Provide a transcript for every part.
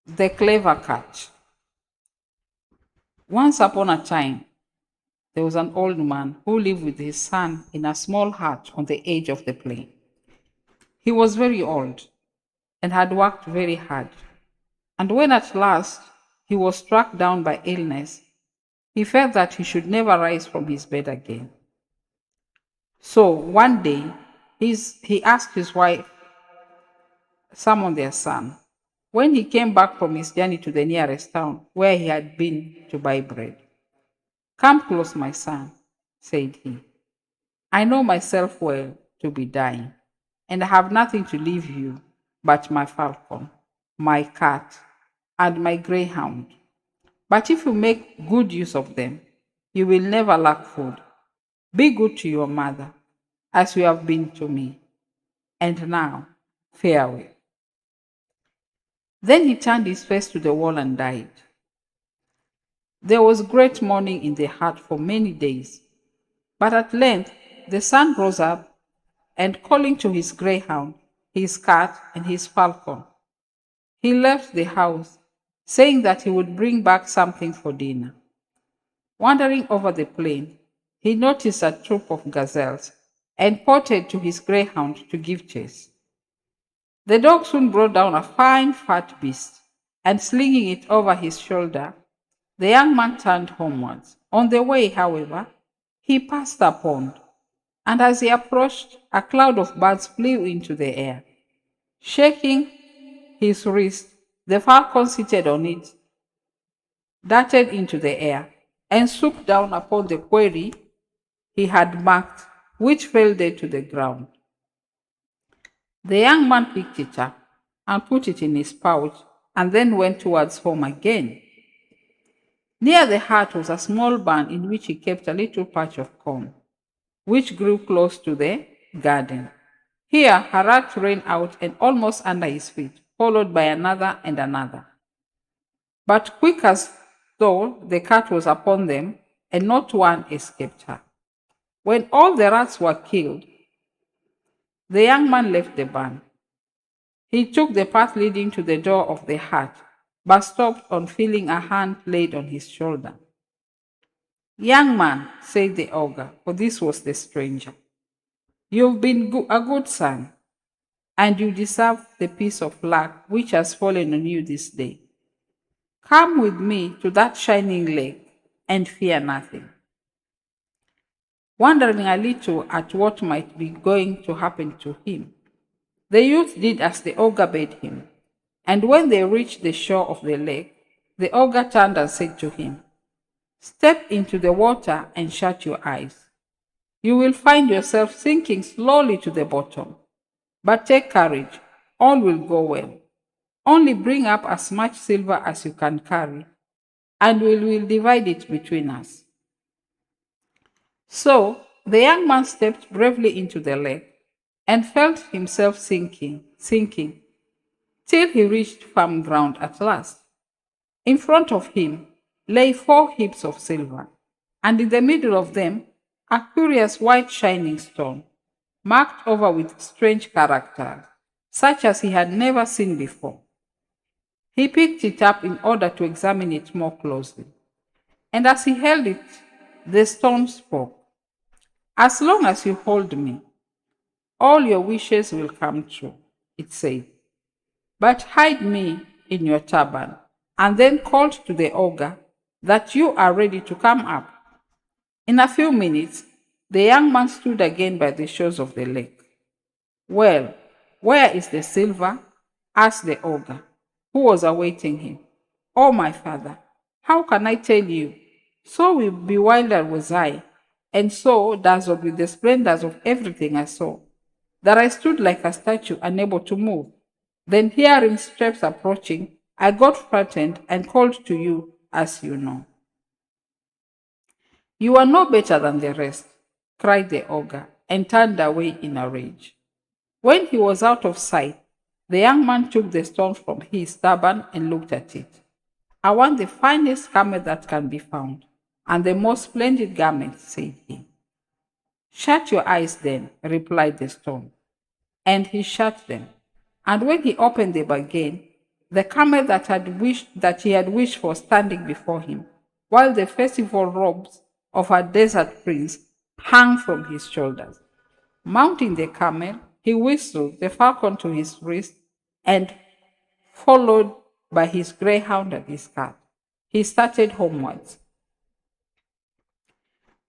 The Clever Cat. Once upon a time, there was an old man who lived with his son in a small hut on the edge of the plain. He was very old and had worked very hard. And when at last he was struck down by illness, he felt that he should never rise from his bed again. So one day, he asked his wife to summon their son. When he came back from his journey to the nearest town where he had been to buy bread, "Come close, my son," said he. "I know myself well to be dying, and I have nothing to leave you but my falcon, my cat, and my greyhound. But if you make good use of them, you will never lack food. Be good to your mother, as you have been to me. And now, farewell." Then he turned his face to the wall and died. There was great mourning in the hut for many days. But at length the son rose up, and calling to his greyhound, his cat, and his falcon, he left the house, saying that he would bring back something for dinner. Wandering over the plain, he noticed a troop of gazelles and ported to his greyhound to give chase. The dog soon brought down a fine fat beast, and slinging it over his shoulder, the young man turned homewards. On the way, however, he passed a pond, and as he approached, a cloud of birds flew into the air. Shaking his wrist, the falcon seated on it darted into the air and swooped down upon the quarry he had marked, which fell dead to the ground. The young man picked it up and put it in his pouch, and then went towards home again. Near the hut was a small barn in which he kept a little patch of corn, which grew close to the garden. Here a rat ran out and almost under his feet, followed by another and another. But quick as though the cat was upon them, and not one escaped her. When all the rats were killed, the young man left the barn. He took the path leading to the door of the hut, but stopped on feeling a hand laid on his shoulder. "Young man," said the ogre, for this was the stranger, "you've been a good son, and you deserve the piece of luck which has fallen on you this day. Come with me to that shining lake and fear nothing." Wondering a little at what might be going to happen to him, the youth did as the ogre bade him, and when they reached the shore of the lake, the ogre turned and said to him, "Step into the water and shut your eyes. You will find yourself sinking slowly to the bottom. But take courage, all will go well. Only bring up as much silver as you can carry, and we will divide it between us." So the young man stepped bravely into the lake and felt himself sinking, till he reached firm ground at last. In front of him lay 4 heaps of silver, and in the middle of them a curious white shining stone, marked over with strange characters, such as he had never seen before. He picked it up in order to examine it more closely, and as he held it, the stone spoke. "As long as you hold me, all your wishes will come true," it said. "But hide me in your turban," and then called to the ogre that you are ready to come up. In a few minutes, the young man stood again by the shores of the lake. "Well, where is the silver?" asked the ogre, who was awaiting him. "Oh, my father, how can I tell you? So bewildered was I, and so dazzled with the splendors of everything I saw, that I stood like a statue, unable to move. Then, hearing steps approaching, I got frightened and called to you, as you know." "You are no better than the rest," cried the ogre, and turned away in a rage. When he was out of sight, the young man took the stone from his turban and looked at it. "I want the finest garment that can be found, and the most splendid garment," said he. "Shut your eyes then," replied the stone. And he shut them. And when he opened them again, the camel that he had wished for standing before him, while the festival robes of a desert prince hung from his shoulders. Mounting the camel, he whistled the falcon to his wrist, and, followed by his greyhound and his cat, he started homewards.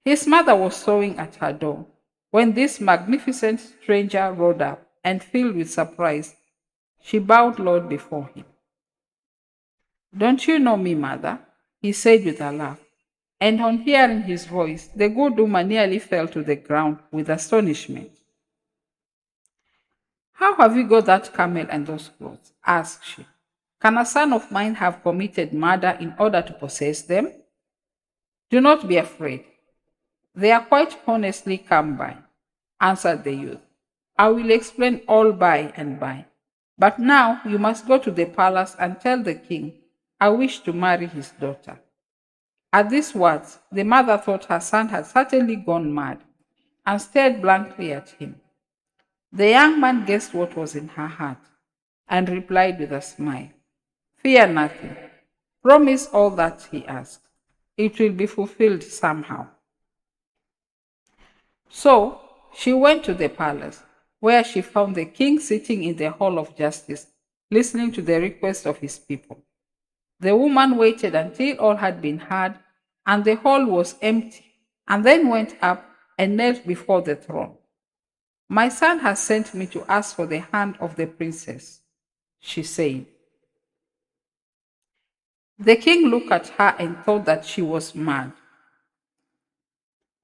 His mother was sewing at her door when this magnificent stranger rode up, and filled with surprise, she bowed low before him. "Don't you know me, mother?" he said with a laugh, and on hearing his voice, the good woman nearly fell to the ground with astonishment. "How have you got that camel and those clothes?" asked she. "Can a son of mine have committed murder in order to possess them?" "Do not be afraid. They are quite honestly come by," answered the youth. "I will explain all by and by. But now you must go to the palace and tell the king I wish to marry his daughter." At these words, the mother thought her son had certainly gone mad, and stared blankly at him. The young man guessed what was in her heart, and replied with a smile, "Fear nothing. Promise all that he asks. It will be fulfilled somehow." So she went to the palace, where she found the king sitting in the hall of justice, listening to the request of his people. The woman waited until all had been heard and the hall was empty, and then went up and knelt before the throne. "My son has sent me to ask for the hand of the princess," she said. The king looked at her and thought that she was mad.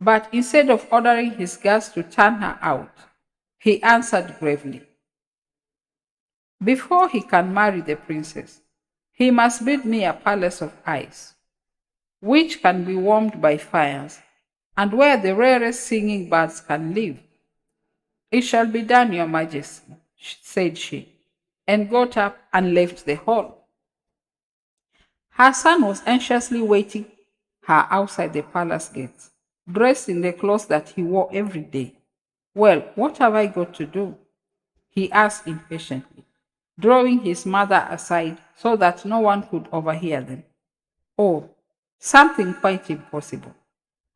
But instead of ordering his guards to turn her out, he answered gravely, "Before he can marry the princess, he must build me a palace of ice, which can be warmed by fires, and where the rarest singing birds can live." "It shall be done, your majesty," said she, and got up and left the hall. Her son was anxiously waiting her outside the palace gates, dressed in the clothes that he wore every day. "Well, what have I got to do?" he asked impatiently, drawing his mother aside so that no one could overhear them. "Oh, something quite impossible,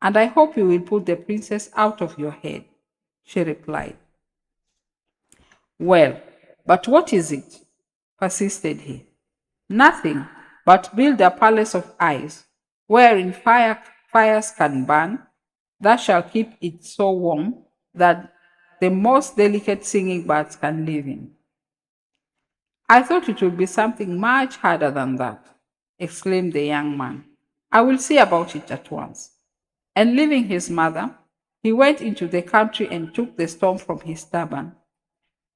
and I hope you will put the princess out of your head," she replied. "Well, but what is it?" persisted he. "Nothing but build a palace of ice, wherein fires can burn, that shall keep it so warm that the most delicate singing birds can live in." "I thought it would be something much harder than that," exclaimed the young man. "I will see about it at once." And leaving his mother, he went into the country and took the stone from his turban.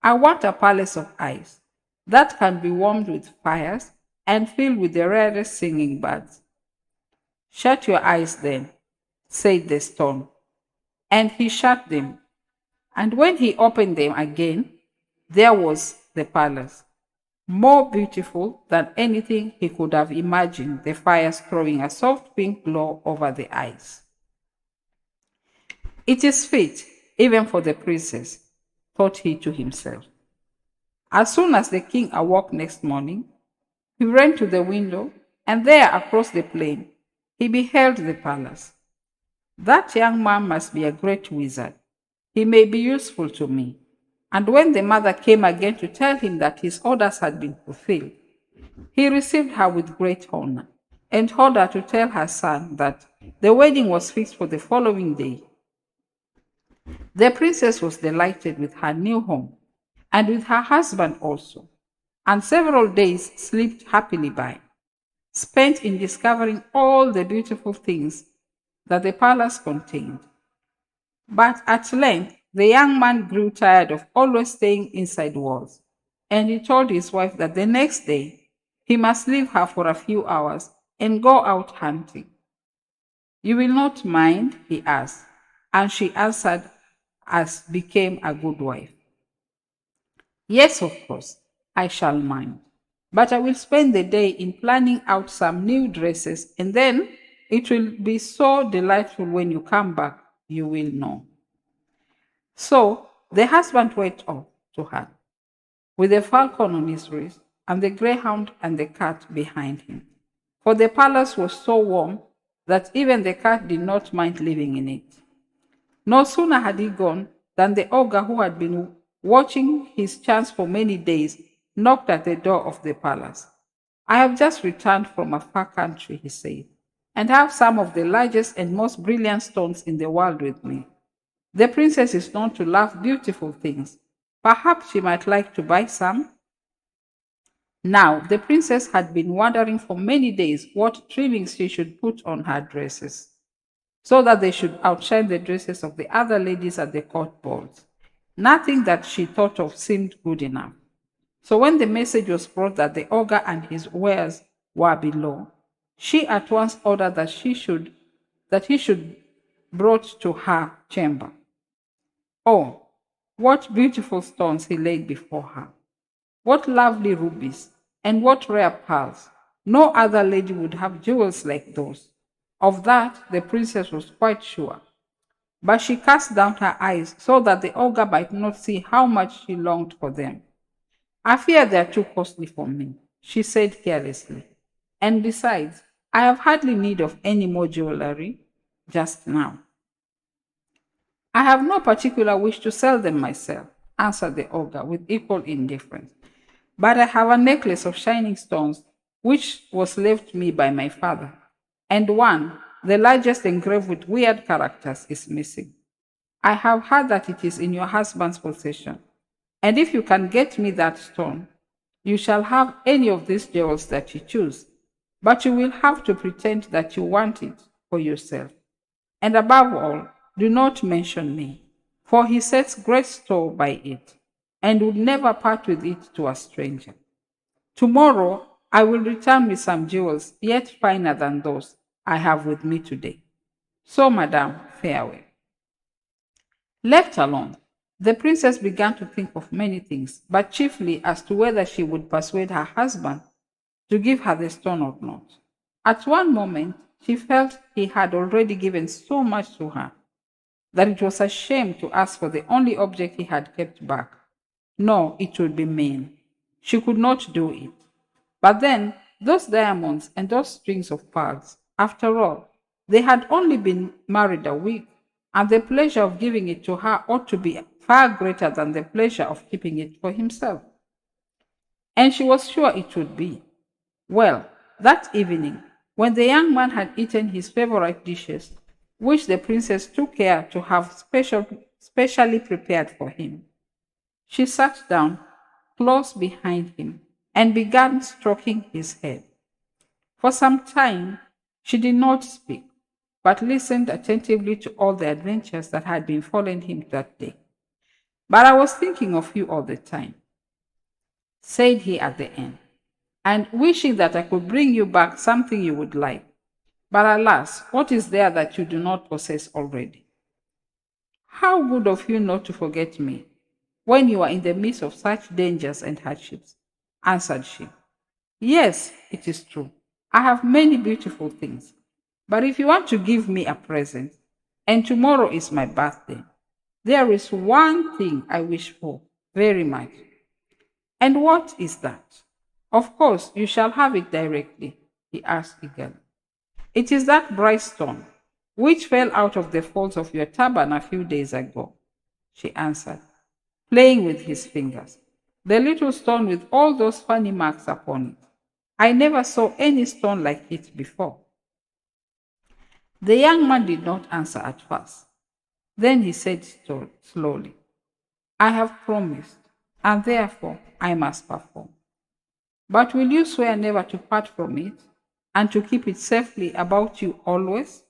"I want a palace of ice that can be warmed with fires and filled with the rarest singing birds." "Shut your eyes then," said the stone. And he shut them. And when he opened them again, there was the palace, more beautiful than anything he could have imagined, the fires throwing a soft pink glow over the ice. "It is fit, even for the princess," thought he to himself. As soon as the king awoke next morning, he ran to the window, and there across the plain, he beheld the palace. "That young man must be a great wizard. He may be useful to me." And when the mother came again to tell him that his orders had been fulfilled, he received her with great honor, and told her to tell her son that the wedding was fixed for the following day. The princess was delighted with her new home, and with her husband also, and several days slipped happily by, spent in discovering all the beautiful things that the palace contained. But at length, the young man grew tired of always staying inside walls, and he told his wife that the next day he must leave her for a few hours and go out hunting. "You will not mind?" he asked, and she answered as became a good wife, "Yes, of course, I shall mind. But I will spend the day in planning out some new dresses, and then it will be so delightful when you come back, you will know." So the husband went off to her, with the falcon on his wrist, and the greyhound and the cat behind him. For the palace was so warm that even the cat did not mind living in it. No sooner had he gone than the ogre, who had been watching his chance for many days, knocked at the door of the palace. I have just returned from a far country, he said, and have some of the largest and most brilliant stones in the world with me. The princess is known to love beautiful things. Perhaps she might like to buy some. Now, the princess had been wondering for many days what trimmings she should put on her dresses, so that they should outshine the dresses of the other ladies at the court balls. Nothing that she thought of seemed good enough. So when the message was brought that the ogre and his wares were below, she at once ordered that he should brought to her chamber. Oh, what beautiful stones he laid before her! What lovely rubies, and what rare pearls! No other lady would have jewels like those. Of that the princess was quite sure. But she cast down her eyes so that the ogre might not see how much she longed for them. I fear they are too costly for me, she said carelessly. And besides, I have hardly need of any more jewelry just now. I have no particular wish to sell them myself, answered the ogre with equal indifference. But I have a necklace of shining stones which was left me by my father, and one, the largest engraved with weird characters, is missing. I have heard that it is in your husband's possession, and if you can get me that stone, you shall have any of these jewels that you choose, but you will have to pretend that you want it for yourself. And above all, do not mention me, for he sets great store by it, and would never part with it to a stranger. Tomorrow I will return with some jewels yet finer than those I have with me today. So, madam, farewell. Left alone, the princess began to think of many things, but chiefly as to whether she would persuade her husband to give her the stone or not. At one moment, she felt he had already given so much to her that it was a shame to ask for the only object he had kept back. No, it would be mean. She could not do it. But then, those diamonds and those strings of pearls, after all, they had only been married a week, and the pleasure of giving it to her ought to be far greater than the pleasure of keeping it for himself. And she was sure it would be. Well, that evening, when the young man had eaten his favorite dishes, which the princess took care to have specially prepared for him, she sat down close behind him and began stroking his head. For some time she did not speak, but listened attentively to all the adventures that had befallen him that day. But I was thinking of you all the time, said he at the end, and wishing that I could bring you back something you would like. But alas, what is there that you do not possess already? How good of you not to forget me when you are in the midst of such dangers and hardships, answered she. Yes, it is true. I have many beautiful things. But if you want to give me a present, and tomorrow is my birthday, there is one thing I wish for very much. And what is that? Of course, you shall have it directly, he asked eagerly. It is that bright stone, which fell out of the folds of your turban a few days ago, she answered, playing with his fingers. The little stone with all those funny marks upon it. I never saw any stone like it before. The young man did not answer at first. Then he said slowly, I have promised, and therefore I must perform. But will you swear never to part from it, and to keep it safely about you always?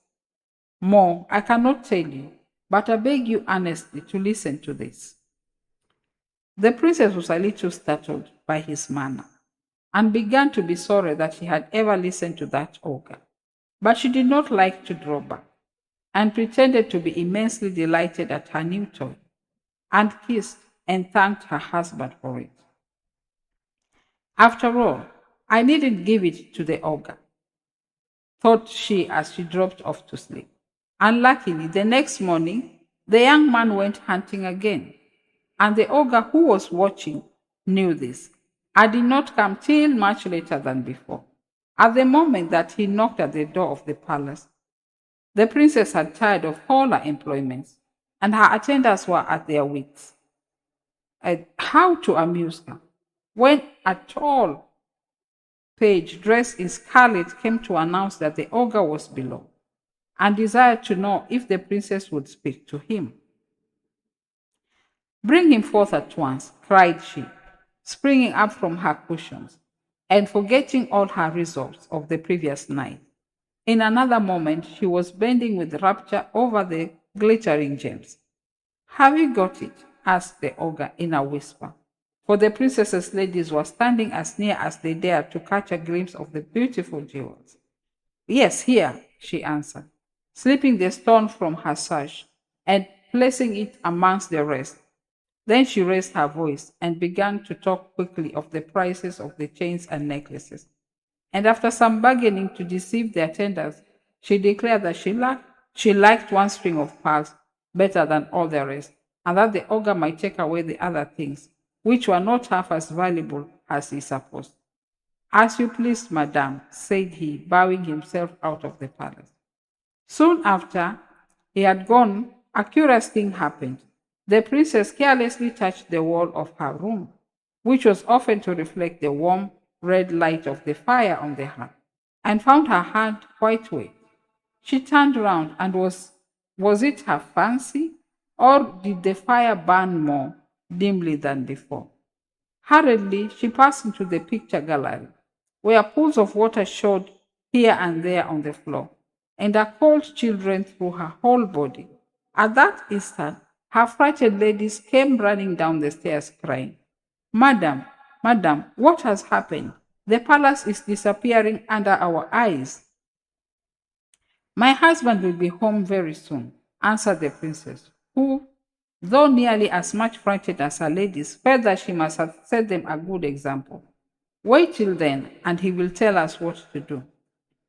More, I cannot tell you, but I beg you earnestly to listen to this. The princess was a little startled by his manner, and began to be sorry that she had ever listened to that ogre. But she did not like to draw back, and pretended to be immensely delighted at her new toy, and kissed and thanked her husband for it. After all, I needn't give it to the ogre, thought she as she dropped off to sleep. Unluckily, the next morning, the young man went hunting again, and the ogre who was watching knew this, I did not come till much later than before. At the moment that he knocked at the door of the palace, the princess had tired of all her employments, and her attendants were at their wits how to amuse her. When a tall page dressed in scarlet came to announce that the ogre was below, and desired to know if the princess would speak to him. "Bring him forth at once," cried she, springing up from her cushions, and forgetting all her resolves of the previous night. In another moment, she was bending with rapture over the glittering gems. "Have you got it?" asked the ogre in a whisper, for the princess's ladies were standing as near as they dared to catch a glimpse of the beautiful jewels. "Yes, here," she answered, slipping the stone from her sash and placing it amongst the rest. Then she raised her voice and began to talk quickly of the prices of the chains and necklaces. And after some bargaining to deceive the attendants, she declared that she liked one string of pearls better than all the rest, and that the ogre might take away the other things, which were not half as valuable as he supposed. "As you please, madame," said he, bowing himself out of the palace. Soon after he had gone, a curious thing happened. The princess carelessly touched the wall of her room, which was often to reflect the warm red light of the fire on the hearth, and found her hand quite wet. She turned round, and was it her fancy, or did the fire burn more dimly than before? Hurriedly, she passed into the picture gallery, where pools of water showed here and there on the floor, and a cold chill ran through her whole body. At that instant, her frightened ladies came running down the stairs, crying, "Madam, madam, what has happened? The palace is disappearing under our eyes." "My husband will be home very soon," answered the princess, who, though nearly as much frightened as her ladies, felt that she must have set them a good example. "Wait till then, and he will tell us what to do."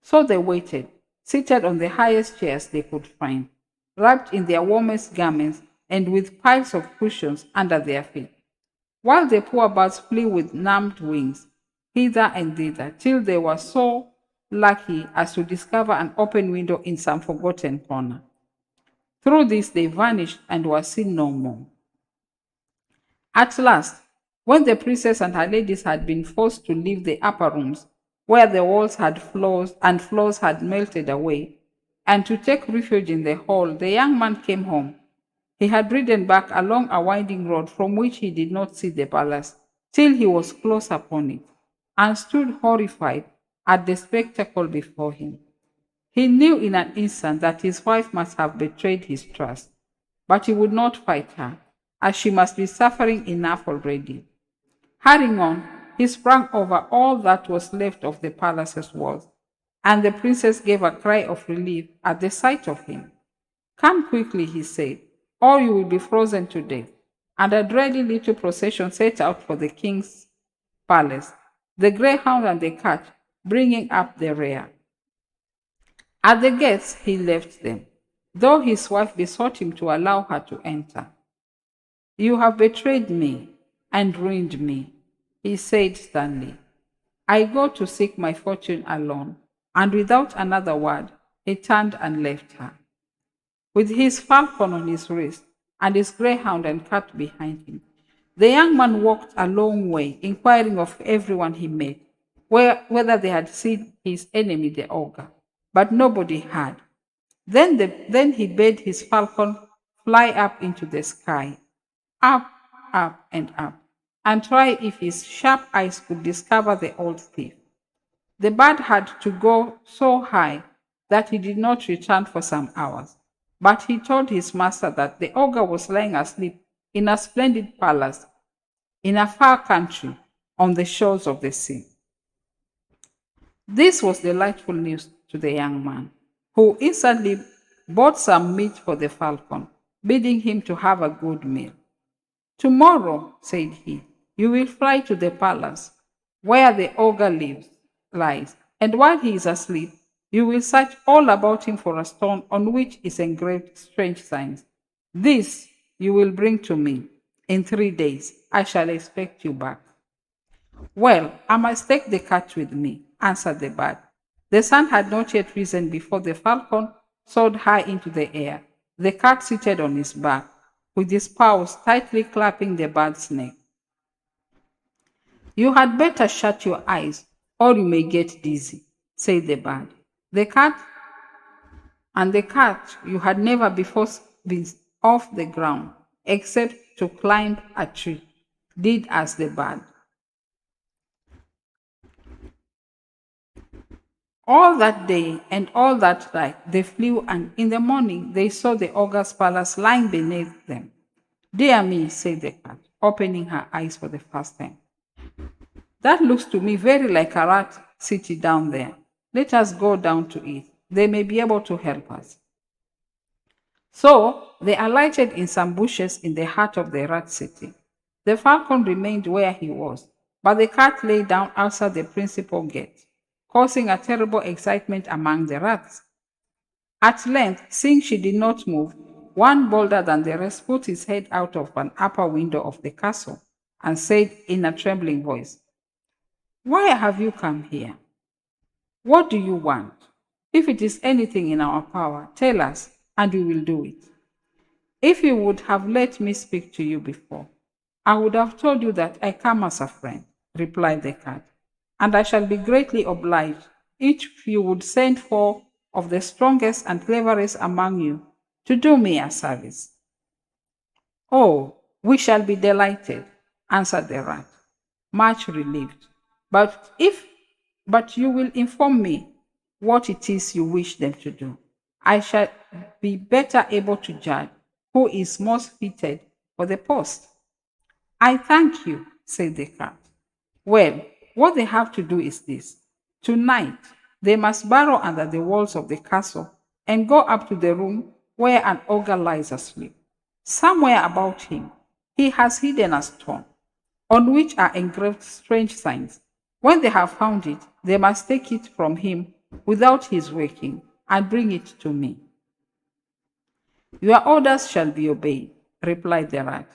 So they waited, seated on the highest chairs they could find, wrapped in their warmest garments and with piles of cushions under their feet, while the poor birds flew with numbed wings hither and thither till they were so lucky as to discover an open window in some forgotten corner. Through this they vanished and were seen no more. At last, when the princess and her ladies had been forced to leave the upper rooms, where the walls had floors had melted away, and to take refuge in the hall, the young man came home. He had ridden back along a winding road from which he did not see the palace till he was close upon it, and stood horrified at the spectacle before him. He knew in an instant that his wife must have betrayed his trust, but he would not fight her, as she must be suffering enough already. Hurrying on, he sprang over all that was left of the palace's walls, and the princess gave a cry of relief at the sight of him. "Come quickly," he said, "or you will be frozen to death." And a dreary little procession set out for the king's palace, the greyhound and the cat bringing up the rear. At the gates he left them, though his wife besought him to allow her to enter. "You have betrayed me and ruined me," he said sternly. "I go to seek my fortune alone." And without another word, he turned and left her. With his falcon on his wrist and his greyhound and cat behind him, the young man walked a long way, inquiring of everyone he met whether they had seen his enemy the ogre, but nobody had. Then he bade his falcon fly up into the sky, up, up, and try if his sharp eyes could discover the old thief. The bird had to go so high that he did not return for some hours, but he told his master that the ogre was lying asleep in a splendid palace in a far country on the shores of the sea. This was delightful news to the young man, who instantly bought some meat for the falcon, bidding him to have a good meal. "Tomorrow," said he, "you will fly to the palace where the ogre lies, and while he is asleep, you will search all about him for a stone on which is engraved strange signs. This you will bring to me. In 3 days I shall expect you back." Well, I must take the cat with me, answered the bird. The sun had not yet risen before the falcon soared high into the air, the cat seated on his back, with his paws tightly clapping the bird's neck. You had better shut your eyes, or you may get dizzy, said the bird. The cat the cat you had never before been off the ground, except to climb a tree, did as the bird. All that day and all that night they flew, and in the morning they saw the ogre's palace lying beneath them. Dear me, said the cat, opening her eyes for the first time. That looks to me very like a rat city down there. Let us go down to it. They may be able to help us. So they alighted in some bushes in the heart of the rat city. The falcon remained where he was, but the cat lay down outside the principal gate, causing a terrible excitement among the rats. At length, seeing she did not move, one bolder than the rest put his head out of an upper window of the castle and said in a trembling voice, Why have you come here? What do you want? If it is anything in our power, tell us, and we will do it. If you would have let me speak to you before, I would have told you that I come as a friend, replied the cat, and I shall be greatly obliged if you would send 4 of the strongest and cleverest among you to do me a service. Oh, we shall be delighted, answered the rat, much relieved. But you will inform me what it is you wish them to do. I shall be better able to judge who is most fitted for the post. I thank you, said the cat. Well, what they have to do is this. Tonight, they must burrow under the walls of the castle and go up to the room where an ogre lies asleep. Somewhere about him, he has hidden a stone on which are engraved strange signs. When they have found it, they must take it from him without his waking and bring it to me. Your orders shall be obeyed, replied the rat,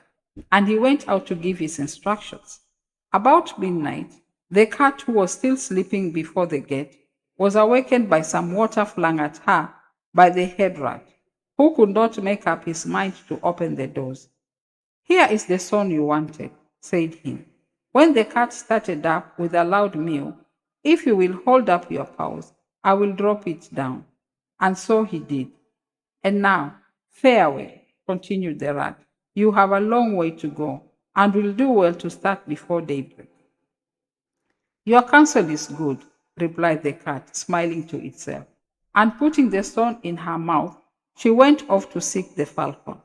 and he went out to give his instructions. About midnight, the cat, who was still sleeping before the gate, was awakened by some water flung at her by the head rat, who could not make up his mind to open the doors. Here is the stone you wanted, said he. When the cat started up with a loud mew, if you will hold up your paws, I will drop it down. And so he did. And now, farewell, continued the rat. You have a long way to go, and will do well to start before daybreak. Your counsel is good, replied the cat, smiling to itself. And putting the stone in her mouth, she went off to seek the falcon.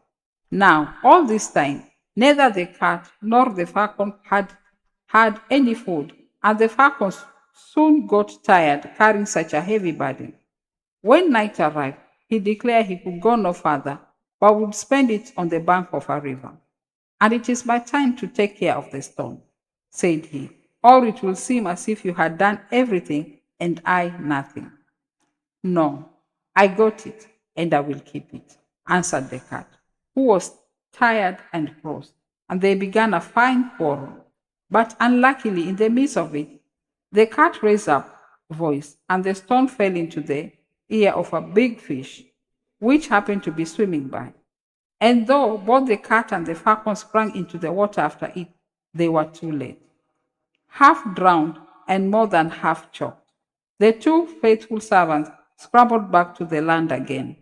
Now, all this time, neither the cat nor the falcon had had any food, and the falcon soon got tired carrying such a heavy burden. When night arrived, he declared he could go no further, but would spend it on the bank of a river. And it is my time to take care of the stone, said he, or it will seem as if you had done everything and I nothing. No, I got it, and I will keep it, answered the cat, who was tired and cross, and they began a fine quarrel. But unluckily, in the midst of it, the cat raised up voice, and the stone fell into the ear of a big fish, which happened to be swimming by. And though both the cat and the falcon sprang into the water after it, they were too late. Half drowned and more than half choked, the 2 faithful servants scrambled back to the land again.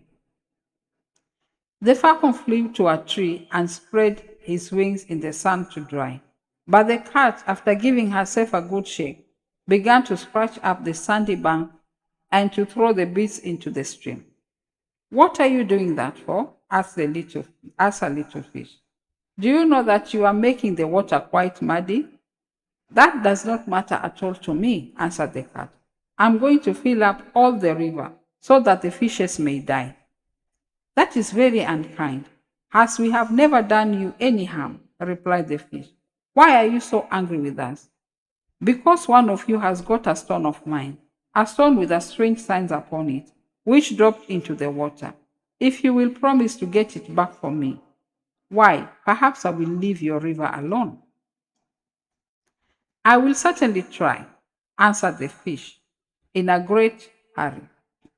The falcon flew to a tree and spread his wings in the sun to dry. But the cat, after giving herself a good shake, began to scratch up the sandy bank and to throw the bits into the stream. What are you doing that for? Asked a little fish. Do you know that you are making the water quite muddy? That does not matter at all to me, answered the cat. I'm going to fill up all the river so that the fishes may die. That is very unkind, as we have never done you any harm, replied the fish. Why are you so angry with us? Because one of you has got a stone of mine, a stone with a strange signs upon it, which dropped into the water. If you will promise to get it back for me, why, perhaps I will leave your river alone. I will certainly try, answered the fish in a great hurry.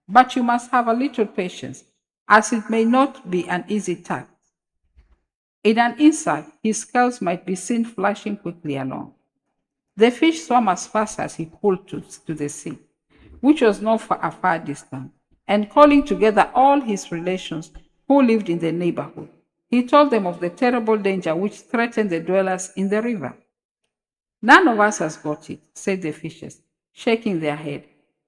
But you must have a little patience, as it may not be an easy task. In an instant, his scales might be seen flashing quickly along. The fish swam as fast as he could to the sea, which was not a far distant, and calling together all his relations who lived in the neighborhood, he told them of the terrible danger which threatened the dwellers in the river. None of us has got it, said the fishes, shaking their head.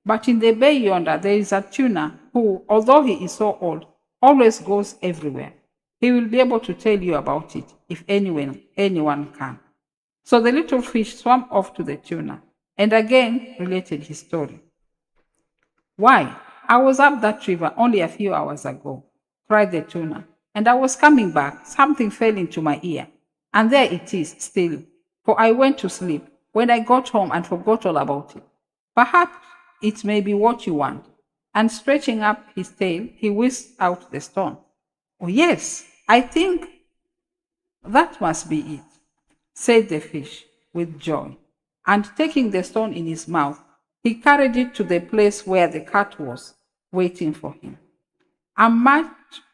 But in the bay yonder there is a tuna who, although he is so old, always goes everywhere. He will be able to tell you about it if anyone can. So the little fish swam off to the tuna and again related his story. Why, I was up that river only a few hours ago, cried the tuna, and I was coming back. Something fell into my ear, and there it is still, for I went to sleep when I got home and forgot all about it. Perhaps it may be what you want. And stretching up his tail, he whisked out the stone. Oh, yes, I think that must be it, said the fish with joy. And taking the stone in his mouth, he carried it to the place where the cat was, waiting for him. I'm much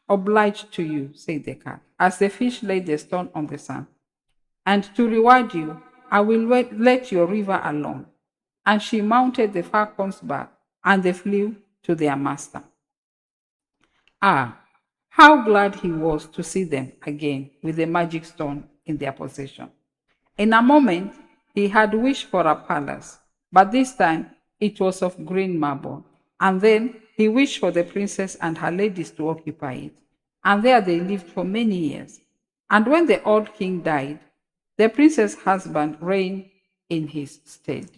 obliged to you, said the cat, as the fish laid the stone on the sand. And to reward you, I will let your river alone. And she mounted the falcon's back, and they flew to their master. Ah, how glad he was to see them again with the magic stone in their possession. In a moment, he had wished for a palace, but this time it was of green marble. And then he wished for the princess and her ladies to occupy it. And there they lived for many years. And when the old king died, the prince's husband reigned in his stead.